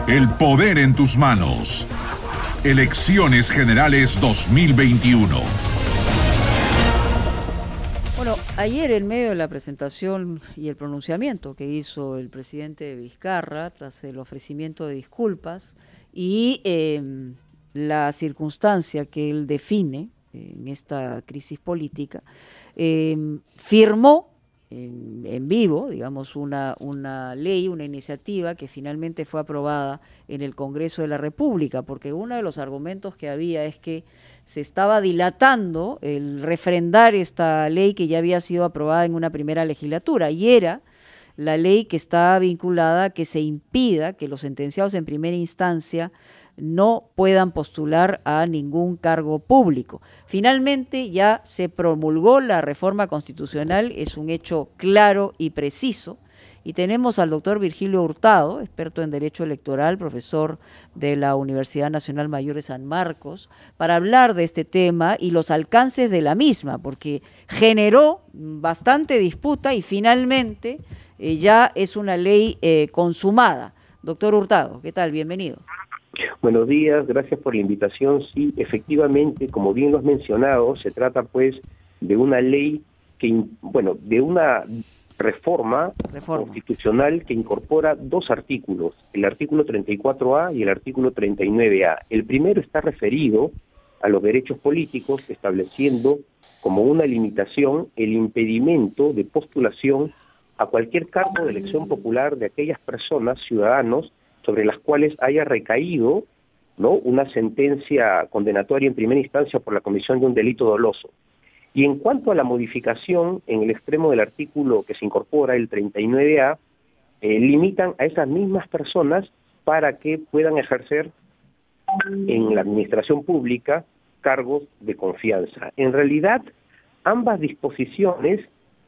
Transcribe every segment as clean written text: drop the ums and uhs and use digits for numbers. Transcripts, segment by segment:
El poder en tus manos. Elecciones Generales 2021. Bueno, ayer en medio de la presentación y el pronunciamiento que hizo el presidente Vizcarra tras el ofrecimiento de disculpas y la circunstancia que él define en esta crisis política, firmó en vivo, digamos, una ley, una iniciativa que finalmente fue aprobada en el Congreso de la República, porque uno de los argumentos que había es que se estaba dilatando el refrendar esta ley que ya había sido aprobada en una primera legislatura, y era la ley que está vinculada a que se impida que los sentenciados en primera instancia no puedan postular a ningún cargo público. Finalmente ya se promulgó la reforma constitucional, es un hecho claro y preciso, y tenemos al doctor Virgilio Hurtado, experto en Derecho Electoral, profesor de la Universidad Nacional Mayor de San Marcos, para hablar de este tema y los alcances de la misma, porque generó bastante disputa y finalmente ya es una ley consumada. Doctor Hurtado, ¿qué tal? Bienvenido. Buenos días, gracias por la invitación. Sí, efectivamente, como bien lo has mencionado, se trata pues de una ley que, bueno, de una reforma constitucional que incorpora dos artículos, el artículo 34A y el artículo 39A. El primero está referido a los derechos políticos, estableciendo como una limitación el impedimento de postulación a cualquier cargo de elección popular de aquellas personas, ciudadanos, sobre las cuales haya recaído, ¿no?, una sentencia condenatoria en primera instancia por la comisión de un delito doloso. Y en cuanto a la modificación en el extremo del artículo que se incorpora, el 39A, limitan a esas mismas personas para que puedan ejercer en la administración pública cargos de confianza. En realidad, ambas disposiciones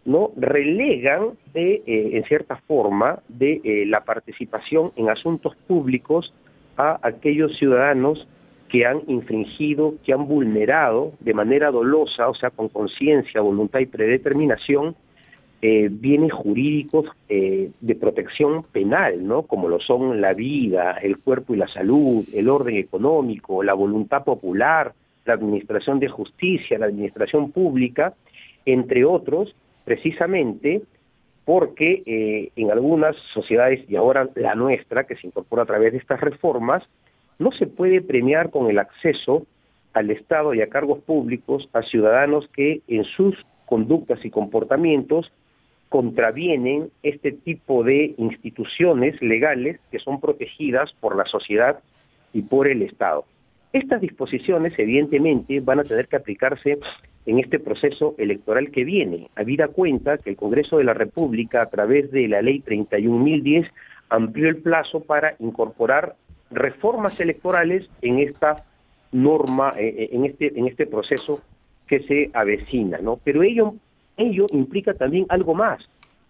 no relegan en cierta forma de la participación en asuntos públicos a aquellos ciudadanos que han infringido, que han vulnerado de manera dolosa, o sea, con conciencia, voluntad y predeterminación, bienes jurídicos de protección penal, ¿no?, como lo son la vida, el cuerpo y la salud, el orden económico, la voluntad popular, la administración de justicia, la administración pública, entre otros, precisamente porque en algunas sociedades, y ahora la nuestra, que se incorpora a través de estas reformas, no se puede premiar con el acceso al Estado y a cargos públicos a ciudadanos que en sus conductas y comportamientos contravienen este tipo de instituciones legales que son protegidas por la sociedad y por el Estado. Estas disposiciones, evidentemente, van a tener que aplicarse en este proceso electoral que viene, habida cuenta que el Congreso de la República, a través de la Ley 31.010, amplió el plazo para incorporar reformas electorales en esta norma, en este proceso que se avecina, ¿no? Pero ello implica también algo más.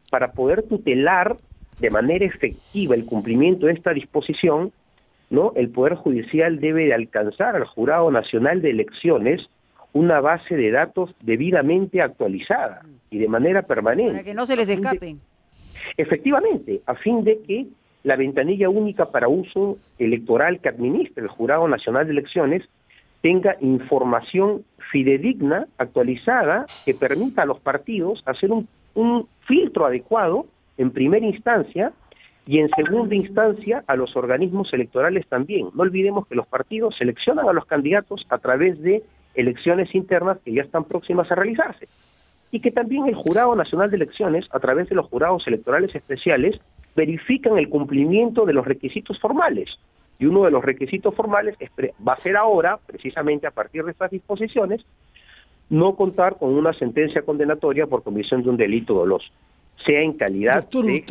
Para poder tutelar de manera efectiva el cumplimiento de esta disposición, ¿no?, el Poder Judicial debe de alcanzar al Jurado Nacional de Elecciones una base de datos debidamente actualizada y de manera permanente. Para que no se les escapen. Efectivamente, a fin de que la ventanilla única para uso electoral que administra el Jurado Nacional de Elecciones tenga información fidedigna, actualizada, que permita a los partidos hacer un filtro adecuado en primera instancia y en segunda instancia a los organismos electorales también. No olvidemos que los partidos seleccionan a los candidatos a través de elecciones internas que ya están próximas a realizarse, y que también el Jurado Nacional de Elecciones, a través de los jurados electorales especiales, verifican el cumplimiento de los requisitos formales, y uno de los requisitos formales va a ser ahora, precisamente a partir de estas disposiciones, no contar con una sentencia condenatoria por comisión de un delito doloso, sea en calidad de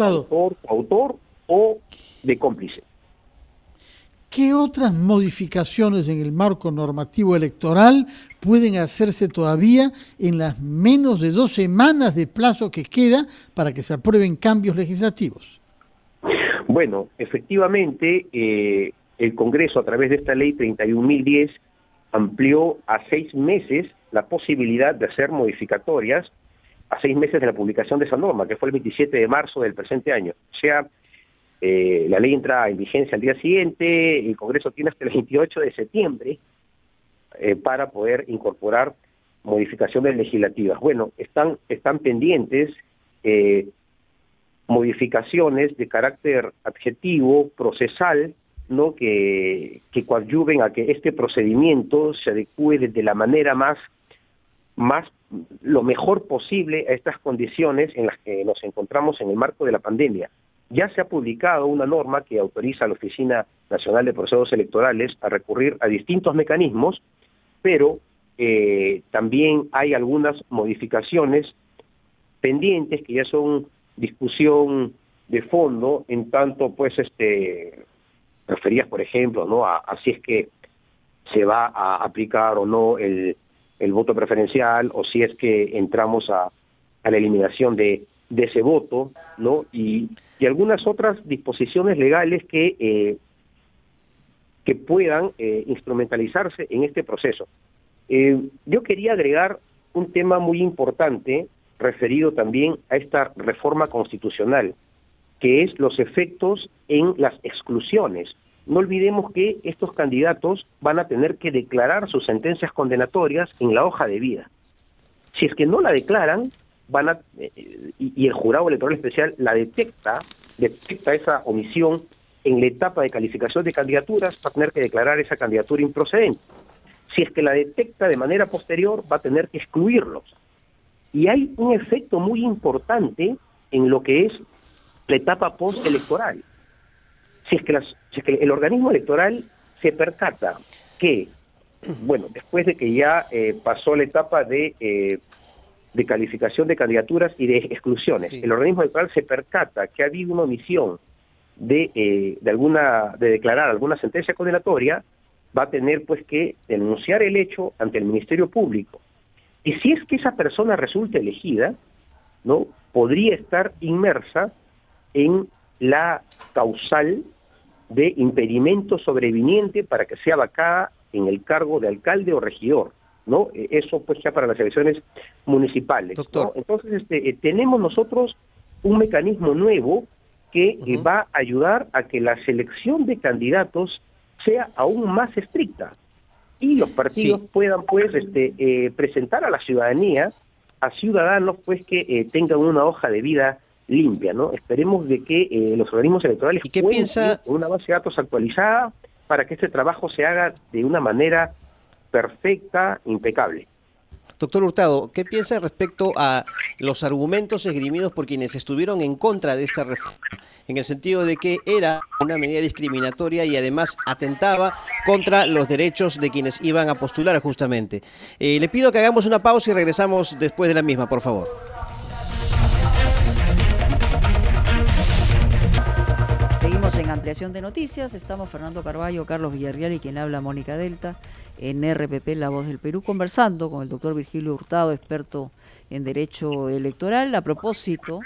autor o de cómplice. ¿Qué otras modificaciones en el marco normativo electoral pueden hacerse todavía en las menos de 2 semanas de plazo que queda para que se aprueben cambios legislativos? Bueno, efectivamente, el Congreso, a través de esta ley 31.010, amplió a 6 meses la posibilidad de hacer modificatorias, a 6 meses de la publicación de esa norma, que fue el 27 de marzo del presente año. O sea, la ley entra en vigencia al día siguiente, el Congreso tiene hasta el 28 de septiembre para poder incorporar modificaciones legislativas. Bueno, están pendientes modificaciones de carácter adjetivo, procesal, ¿no? que coadyuven a que este procedimiento se adecue de la manera más lo mejor posible a estas condiciones en las que nos encontramos en el marco de la pandemia. Ya se ha publicado una norma que autoriza a la Oficina Nacional de Procesos Electorales a recurrir a distintos mecanismos, pero también hay algunas modificaciones pendientes que ya son discusión de fondo, en tanto pues referidas, por ejemplo, ¿no? a si es que se va a aplicar o no el voto preferencial, o si es que entramos a la eliminación de ese voto, ¿no? Y algunas otras disposiciones legales que puedan instrumentalizarse en este proceso. Yo quería agregar un tema muy importante referido también a esta reforma constitucional, que es los efectos en las exclusiones. No olvidemos que estos candidatos van a tener que declarar sus sentencias condenatorias en la hoja de vida. Si es que no la declaran, y el jurado electoral especial la detecta esa omisión en la etapa de calificación de candidaturas, va a tener que declarar esa candidatura improcedente. Si es que la detecta de manera posterior, va a tener que excluirlos. Y hay un efecto muy importante en lo que es la etapa postelectoral. Si es que el organismo electoral se percata que, bueno, después de que ya pasó la etapa de calificación de candidaturas y de exclusiones, sí, el organismo electoral se percata que ha habido una omisión de declarar alguna sentencia condenatoria, va a tener pues que denunciar el hecho ante el Ministerio Público. Y si es que esa persona resulta elegida, ¿no?, podría estar inmersa en la causal de impedimento sobreviniente para que sea vacada en el cargo de alcalde o regidor, ¿no? Eso pues ya para las elecciones municipales, ¿no? Entonces tenemos nosotros un mecanismo nuevo que va a ayudar a que la selección de candidatos sea aún más estricta y los partidos puedan pues presentar a la ciudadanía, a ciudadanos pues que tengan una hoja de vida limpia, ¿no? Esperemos de que los organismos electorales cuenten con una base de datos actualizada para que este trabajo se haga de una manera perfecta, impecable. Doctor Hurtado, ¿qué piensa respecto a los argumentos esgrimidos por quienes estuvieron en contra de esta reforma? En el sentido de que era una medida discriminatoria y además atentaba contra los derechos de quienes iban a postular justamente. Le pido que hagamos una pausa y regresamos después de la misma, por favor. Seguimos en ampliación de noticias. Estamos Fernando Carballo, Carlos Villarreal y quien habla Mónica Delta en RPP La Voz del Perú, conversando con el doctor Virgilio Hurtado, experto en Derecho Electoral, a propósito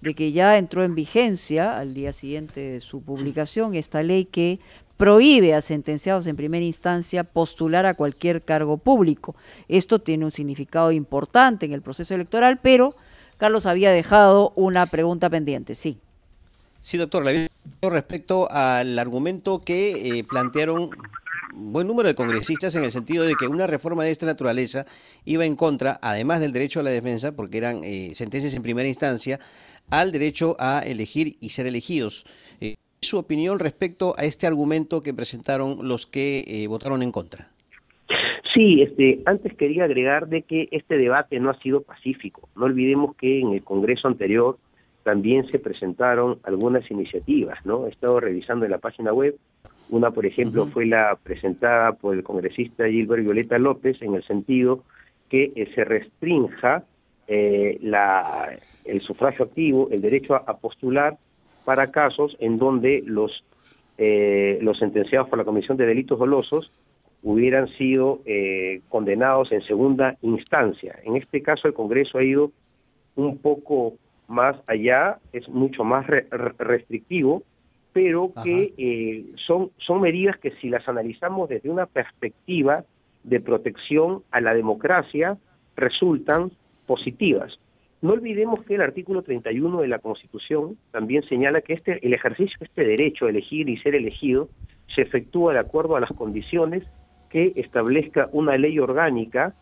de que ya entró en vigencia al día siguiente de su publicación esta ley que prohíbe a sentenciados en primera instancia postular a cualquier cargo público. Esto tiene un significado importante en el proceso electoral, pero Carlos había dejado una pregunta pendiente. Sí. Sí, doctor, respecto al argumento que plantearon un buen número de congresistas en el sentido de que una reforma de esta naturaleza iba en contra, además del derecho a la defensa, porque eran sentencias en primera instancia, al derecho a elegir y ser elegidos. ¿Su opinión respecto a este argumento que presentaron los que votaron en contra? Sí, antes quería agregar de que este debate no ha sido pacífico. No olvidemos que en el Congreso anterior también se presentaron algunas iniciativas, ¿no? He estado revisando en la página web. Una, por ejemplo, fue la presentada por el congresista Gilbert Violeta López, en el sentido que se restrinja el sufragio activo, el derecho a postular para casos en donde los sentenciados por la comisión de delitos dolosos hubieran sido condenados en segunda instancia. En este caso el Congreso ha ido un poco más allá, es mucho más restrictivo, pero que son medidas que si las analizamos desde una perspectiva de protección a la democracia resultan positivas. No olvidemos que el artículo 31 de la Constitución también señala que el ejercicio de este derecho a elegir y ser elegido se efectúa de acuerdo a las condiciones que establezca una ley orgánica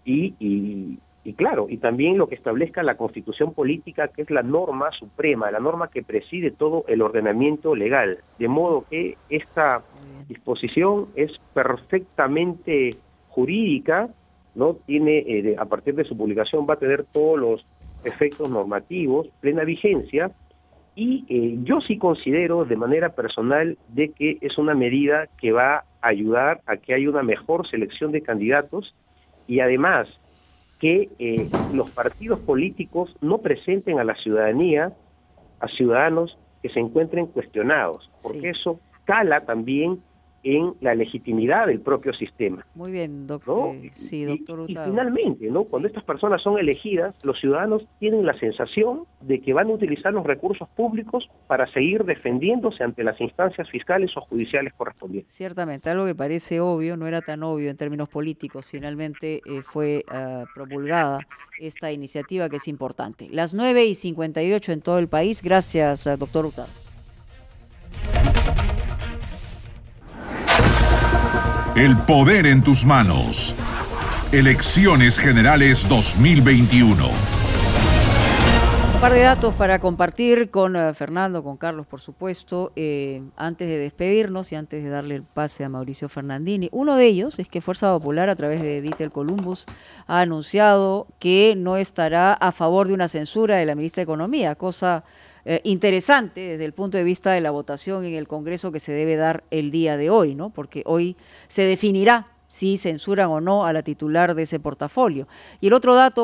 y claro, y también lo que establezca la Constitución política, que es la norma suprema, la norma que preside todo el ordenamiento legal. De modo que esta disposición es perfectamente jurídica, ¿no? Tiene, a partir de su publicación va a tener todos los efectos normativos, plena vigencia, y yo sí considero de manera personal de que es una medida que va a ayudar a que haya una mejor selección de candidatos y además que los partidos políticos no presenten a la ciudadanía, a ciudadanos que se encuentren cuestionados, porque eso cala también en la legitimidad del propio sistema. Muy bien, doctor. ¿No? Sí, doctor Hurtado. Y finalmente, ¿no? Cuando estas personas son elegidas, los ciudadanos tienen la sensación de que van a utilizar los recursos públicos para seguir defendiéndose ante las instancias fiscales o judiciales correspondientes. Ciertamente, algo que parece obvio, no era tan obvio en términos políticos, finalmente fue promulgada esta iniciativa que es importante. Las 9:58 en todo el país. Gracias, doctor Hurtado. El poder en tus manos. Elecciones Generales 2021. Un par de datos para compartir con Fernando, con Carlos, por supuesto, antes de despedirnos y antes de darle el pase a Mauricio Fernandini. Uno de ellos es que Fuerza Popular, a través de Ditel Columbus, ha anunciado que no estará a favor de una censura de la ministra de Economía, cosa interesante desde el punto de vista de la votación en el Congreso que se debe dar el día de hoy, ¿no? Porque hoy se definirá si censuran o no a la titular de ese portafolio. Y el otro dato